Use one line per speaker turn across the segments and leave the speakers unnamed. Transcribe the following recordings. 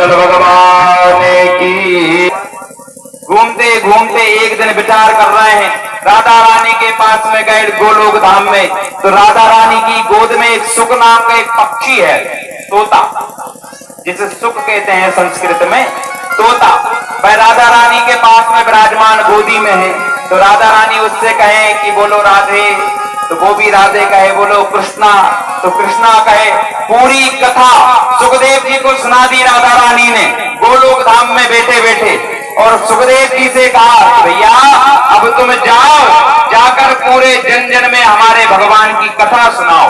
भगवान की। घूमते घूमते एक दिन विचार कर रहे हैं, राधा रानी के पास में गए गोलोक धाम में, तो राधा रानी की गोद में एक सुक नाम का एक पक्षी है, तोता, जिसे सुक कहते हैं संस्कृत में, तोता। वह राधा रानी के पास में विराजमान गोदी में है। तो राधा रानी उससे कहे कि बोलो राधे, तो वो भी राधे कहे बोलो कृष्णा, तो कृष्णा कहे। पूरी कथा सुखदेव जी को सुना दी राधा रानी ने गोलोक धाम में बैठे बैठे, और सुखदेव जी से कहा भैया अब तुम जाओ, जाकर पूरे जन जन में हमारे भगवान की कथा सुनाओ।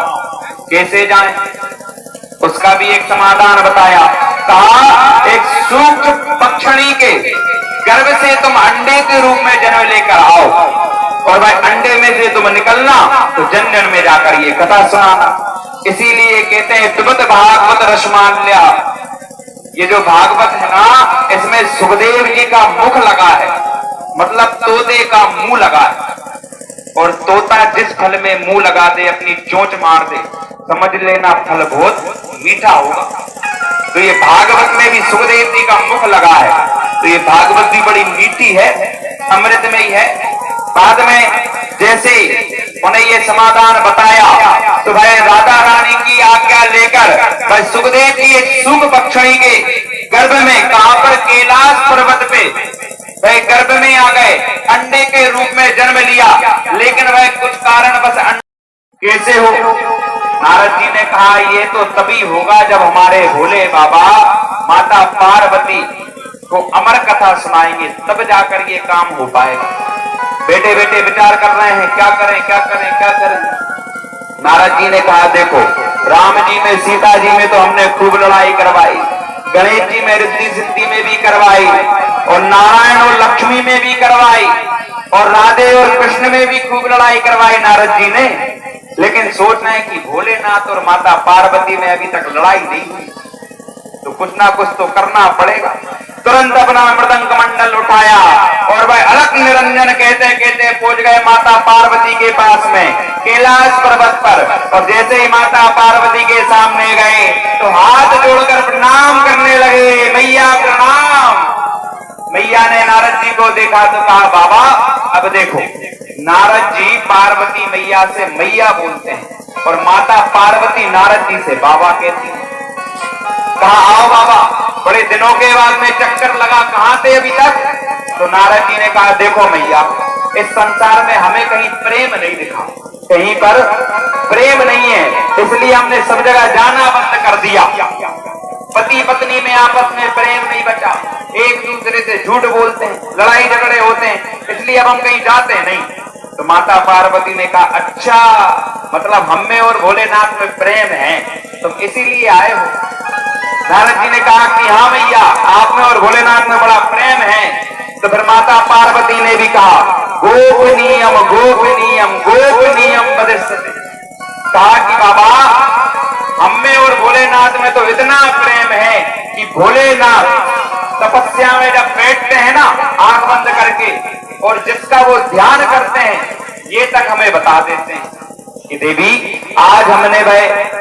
कैसे जाएं? उसका भी एक समाधान बताया। कहा एक सूक्ष्म पक्षणी के गर्भ से तुम अंडे के रूप में जन्म लेकर आओ, और भाई अंडे में से तुम निकलना तो जन जन में जाकर ये कथा सुनाना। इसीलिए कहते हैं पिबत भागवत रसमाल्या। ये जो भागवत है ना, इसमें सुखदेव जी का मुख लगा है, मतलब तोते का मुंह लगा है। और तोता जिस फल में मुंह लगा दे, अपनी चोंच मार दे, समझ लेना फल बहुत मीठा होगा। तो ये भागवत में भी सुखदेव जी का मुख लगा है, तो ये भागवत भी बड़ी मीठी है, अमृत में ही है। बाद में जैसे उन्हें ये समाधान बताया, तो भाई राधा रानी की आज्ञा लेकर भाई सुखदेव जी एक सुख पक्षी के गर्भ में, कहां पर, कैलाश पर्वत पे वह गर्भ में आ गए, अंडे के रूप में जन्म लिया। लेकिन वह कुछ कारण बस कैसे हो? नारद जी ने कहा ये तो तभी होगा जब हमारे भोले बाबा माता पार्वती को अमर कथा सुनाएंगे, तब जाकर ये काम हो पाएगा। बेटे बेटे विचार कर रहे हैं क्या करें क्या करें क्या करें। नारद जी ने कहा देखो, राम जी में सीता जी में तो हमने खूब लड़ाई करवाई, गणेश जी में रिद्धि सिद्धि में भी करवाई, और नारायण और लक्ष्मी में भी करवाई, और राधे और कृष्ण में भी खूब लड़ाई करवाई नारद जी ने। लेकिन सोच रहे हैं कि भोलेनाथ और माता पार्वती में अभी तक लड़ाई नहीं हुई, तो कुछ ना कुछ तो करना पड़ेगा। तुरंत अपना मृदंग मंडल उठाया और वह अलख निरंजन कहते कहते पहुंच गए माता पार्वती के पास में कैलाश पर्वत पर। और जैसे ही माता पार्वती के सामने गए तो हाथ जोड़कर प्रणाम करने लगे, मैया प्रणाम। मैया ने नारद जी को देखा तो कहा बाबा अब देखो, नारद जी पार्वती मैया से मैया बोलते हैं, और माता पार्वती नारद जी से बाबा कहती है। कहा आओ बाबा, बड़े दिनों के बाद में चक्कर लगा, कहां थे अभी तक? तो नारद जी ने कहा देखो मैया, इस संसार में हमें कहीं प्रेम नहीं दिखा, कहीं पर प्रेम नहीं है, इसलिए हमने सब जगह जाना बंद कर दिया। पति पत्नी में आपस में प्रेम नहीं बचा, एक दूसरे से झूठ बोलते हैं, लड़ाई झगड़े होते हैं, इसलिए अब हम कहीं जाते नहीं। तो माता पार्वती ने कहा अच्छा, मतलब हम में और भोलेनाथ में प्रेम है, तुम इसीलिए आए हो। नारद जी ने कहा कि हाँ मैया, आप में और भोलेनाथ में बड़ा प्रेम है। तो फिर माता पार्वती ने भी कहा गोपनीयम गोपनीयम गोपनीयम बदिष्यते। कहा कि बाबा हम में और भोलेनाथ में तो इतना प्रेम है कि भोलेनाथ तपस्या में जब बैठते हैं ना आंख बंद करके, और जिसका वो ध्यान करते हैं ये तक हमें बता देते हैं कि देवी आज हमने वह